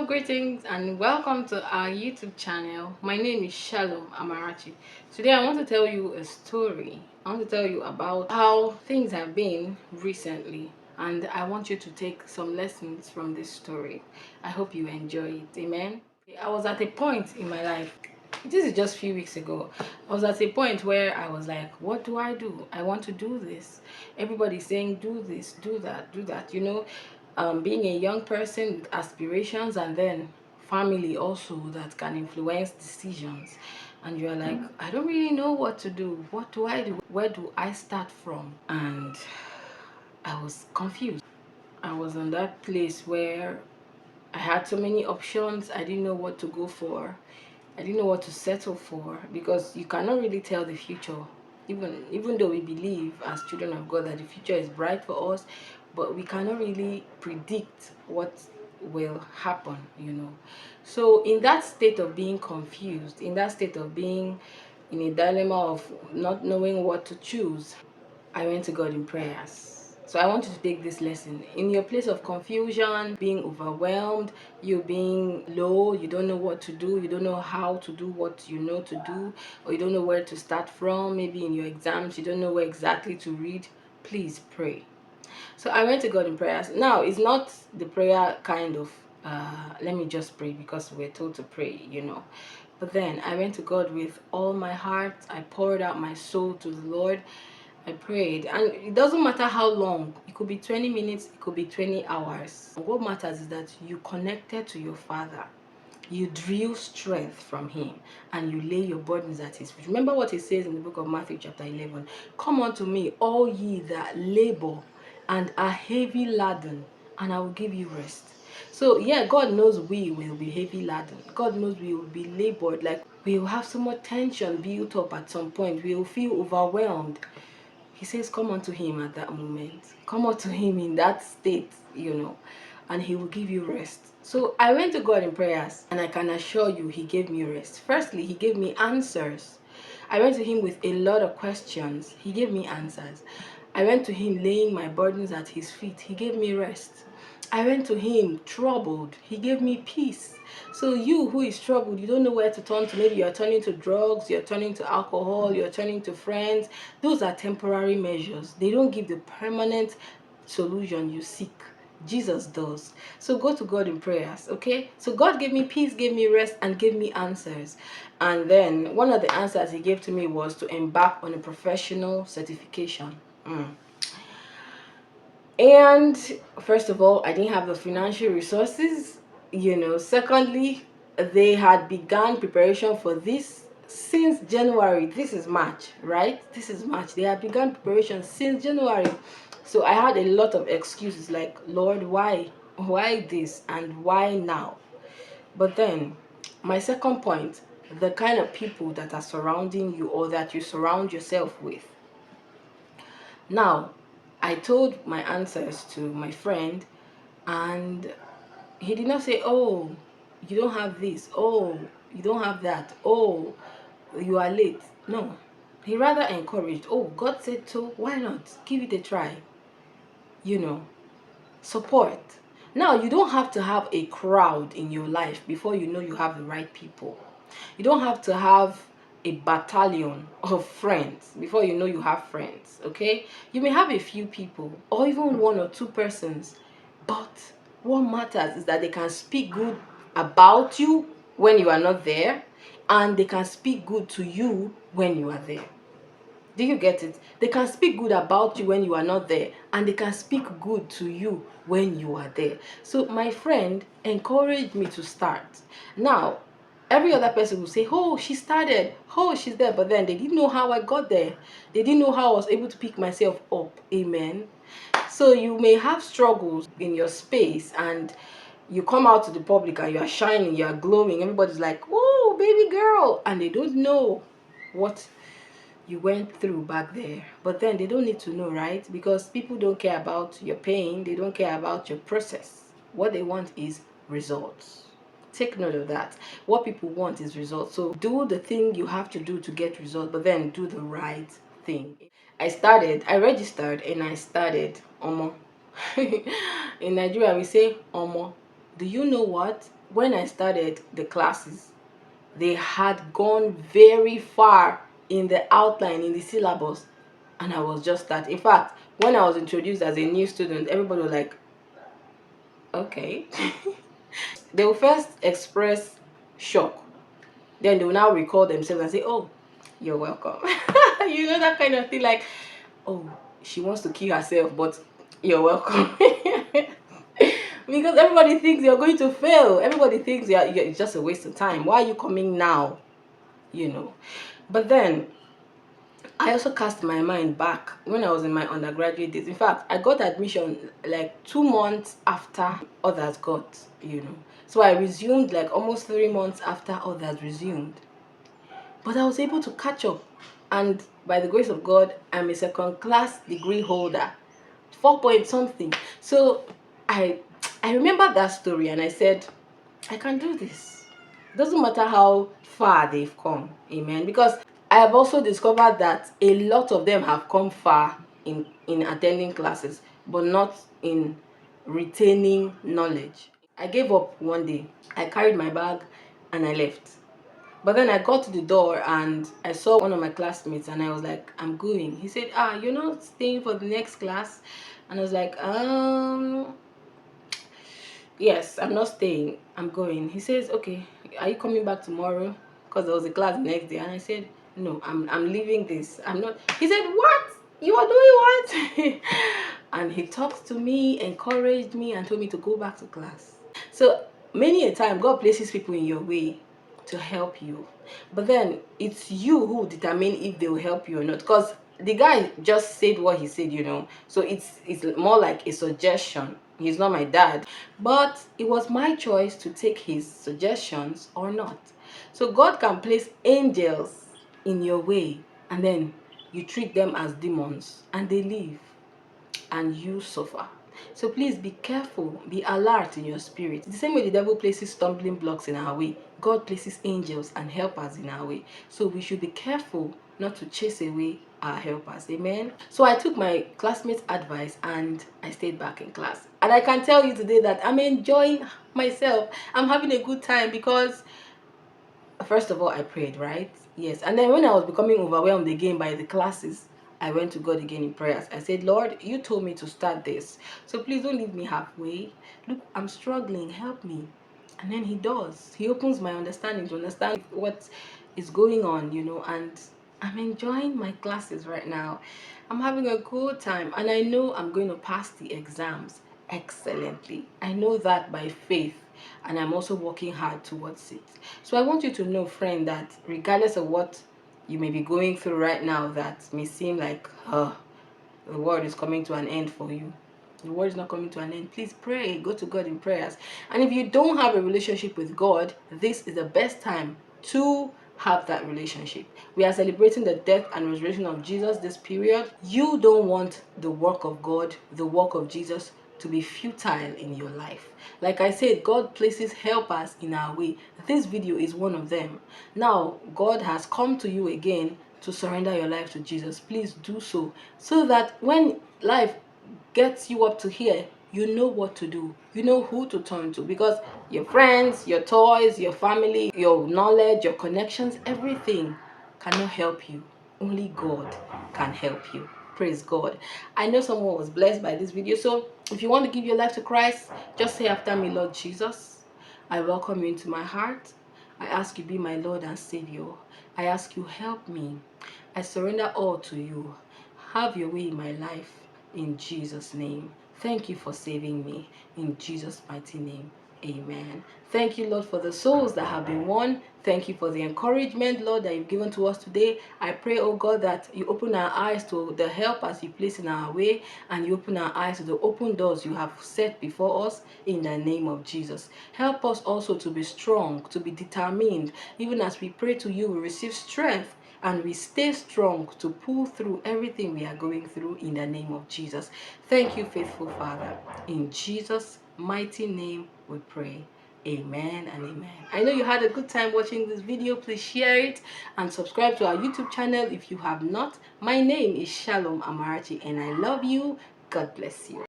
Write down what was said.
Greetings and welcome to our YouTube channel. My name is Shalom Amarachi. Today I want to tell you a story. I want to tell you about how things have been recently, and I want you to take some lessons from this story. I hope you enjoy it. Amen. I was at a point in my life, this is just a few weeks ago. I was at a point where I was like, what do? I want to do this. Everybody's saying do this, do that, do that. Being a young person with aspirations and then family also that can influence decisions, and you're like, I don't really know what to do. What do I do? Where do I start from? And I was confused. I was in that place where I had so many options. I didn't know what to go for. I didn't know what to settle for, because you cannot really tell the future. Even though we believe as children of God that the future is bright for us, but we cannot really predict what will happen. So in that state of being confused, in that state of being in a dilemma of not knowing what to choose, I went to God in prayers. So I want you to take this lesson. In your place of confusion, being overwhelmed, you being low, you don't know what to do, you don't know how to do what you know to do, or you don't know where to start from, maybe in your exams, you don't know where exactly to read, please pray. So I went to God in prayers. Now, it's not the prayer kind of, let me just pray because we're told to pray. But then I went to God with all my heart. I poured out my soul to the Lord. I prayed, and it doesn't matter how long. It could be 20 minutes, it could be 20 hours. What matters is that you connected to your Father. You drew strength from him, and you lay your burdens at his feet. Remember what he says in the book of Matthew chapter 11. Come unto me, all ye that labor and are heavy laden, and I will give you rest. So yeah, God knows we will be heavy laden. God knows we will be labored. Like, we will have so much tension built up at some point. We will feel overwhelmed. He says, come unto him at that moment. Come unto him in that state, and he will give you rest. So I went to God in prayers, and I can assure you he gave me rest. Firstly, he gave me answers. I went to him with a lot of questions. He gave me answers. I went to him laying my burdens at his feet. He gave me rest. I went to him troubled. He gave me peace. So you who is troubled, you don't know where to turn to. Maybe you're turning to drugs, you're turning to alcohol, you're turning to friends. Those are temporary measures. They don't give the permanent solution you seek. Jesus does. So go to God in prayers, okay? So God gave me peace, gave me rest, and gave me answers. And then one of the answers he gave to me was to embark on a professional certification. And first of all, I didn't have the financial resources. Secondly, they had begun preparation for this since January. This is March, right? This is March. They had begun preparation since January. So I had a lot of excuses like, Lord, why? Why this and why now? But then, my second point, the kind of people that are surrounding you or that you surround yourself with. Now, I told my answers to my friend, and he did not say, oh, you don't have this, oh, you don't have that, oh, you are late. No, he rather encouraged, oh, God said so, why not? Give it a try. Support. Now, you don't have to have a crowd in your life before you know you have the right people. You don't have to have a battalion of friends before you know you have friends, okay? You may have a few people or even one or two persons, but what matters is that they can speak good about you when you are not there, and they can speak good to you when you are there. Do you get it? They can speak good about you when you are not there, and they can speak good to you when you are there. So my friend encouraged me to start. Now, every other person will say, oh, she started, oh, she's there, but then they didn't know how I got there. They didn't know how I was able to pick myself up. Amen. So you may have struggles in your space, and you come out to the public and you are shining, you are glowing. Everybody's like, oh, baby girl, and they don't know what you went through back there. But then they don't need to know, right? Because people don't care about your pain, they don't care about your process. What they want is results. Take note of that. What people want is results. So do the thing you have to do to get results, but then do the right thing. I registered, and I started. Omo. In Nigeria we say omo. do you know what? When I started the classes, they had gone very far in the outline, in the syllabus, and I was just that. In fact, when I was introduced as a new student, everybody was like, okay. They will first express shock, then they will now recall themselves and say, oh, you're welcome. You know, that kind of thing, like, oh, she wants to kill herself, but you're welcome. Because everybody thinks you're going to fail. Everybody thinks it's just a waste of time. Why are you coming now? You know. But then I also cast my mind back when I was in my undergraduate days. In fact, I got admission like 2 months after others got, you know. So I resumed like almost 3 months after others resumed. But I was able to catch up. And by the grace of God, I'm a second class degree holder. 4 point something. So I I remember that story and I said, I can do this. Doesn't matter how far they've come. Amen. Because I have also discovered that a lot of them have come far in attending classes, but not in retaining knowledge. I gave up one day. I carried my bag and I left. But then I got to the door and I saw one of my classmates and I was like, I'm going. He said, you're not staying for the next class? And I was like, yes, I'm not staying. I'm going. He says, okay, are you coming back tomorrow? Because there was a class the next day. And I said, no, I'm leaving this. I'm not. He said, what? You are doing what? And he talked to me, encouraged me, and told me to go back to class. So many a time, God places people in your way to help you. But then it's you who determine if they will help you or not. Because the guy just said what he said, you know. So it's more like a suggestion. He's not my dad. But it was my choice to take his suggestions or not. So God can place angels in your way and then you treat them as demons and they leave and you suffer. So please be careful, be alert in your spirit. The same way the devil places stumbling blocks in our way, God places angels and helpers in our way. So we should be careful not to chase away our helpers. Amen. So I took my classmates' advice and I stayed back in class. And I can tell you today that I'm enjoying myself. I'm having a good time because first of all, I prayed, right? Yes. And then when I was becoming overwhelmed again by the classes, I went to God again in prayers. I said, Lord, you told me to start this. So please don't leave me halfway. Look, I'm struggling. Help me. And then he does. He opens my understanding to understand what is going on, you know, and I'm enjoying my classes right now. I'm having a good time and I know I'm going to pass the exams excellently. I know that by faith and I'm also working hard towards it. So I want you to know, friend, that regardless of what you may be going through right now that may seem like the world is coming to an end for you, the world is not coming to an end. Please pray, go to God in prayers. And if you don't have a relationship with God, this is the best time to have that relationship. We are celebrating the death and resurrection of Jesus this period. You don't want the work of God, the work of Jesus, to be futile in your life. Like I said, God places helpers in our way. This video is one of them. Now, God has come to you again to surrender your life to Jesus. Please do so that when life gets you up to here, you know what to do. You know who to turn to, because your friends, your toys, your family, your knowledge, your connections, everything cannot help you. Only God can help you. Praise God. I know someone was blessed by this video. So if you want to give your life to Christ, just say after me, Lord Jesus, I welcome you into my heart. I ask you be my Lord and Savior. I ask you help me. I surrender all to you. Have your way in my life in Jesus' name. Thank you for saving me in Jesus' mighty name. Amen. Thank you, Lord, for the souls that have been won. Thank you for the encouragement, Lord, that you've given to us today. I pray, oh God, that you open our eyes to the help as you place in our way, and you open our eyes to the open doors you have set before us in the name of Jesus. Help us also to be strong, to be determined. Even as we pray to you, we receive strength and we stay strong to pull through everything we are going through in the name of Jesus. Thank you, faithful Father. In Jesus' mighty name we pray. Amen and amen. I know you had a good time watching this video. Please share it and subscribe to our YouTube channel if you have not. My name is Shalom Amarachi and I love you. God bless you.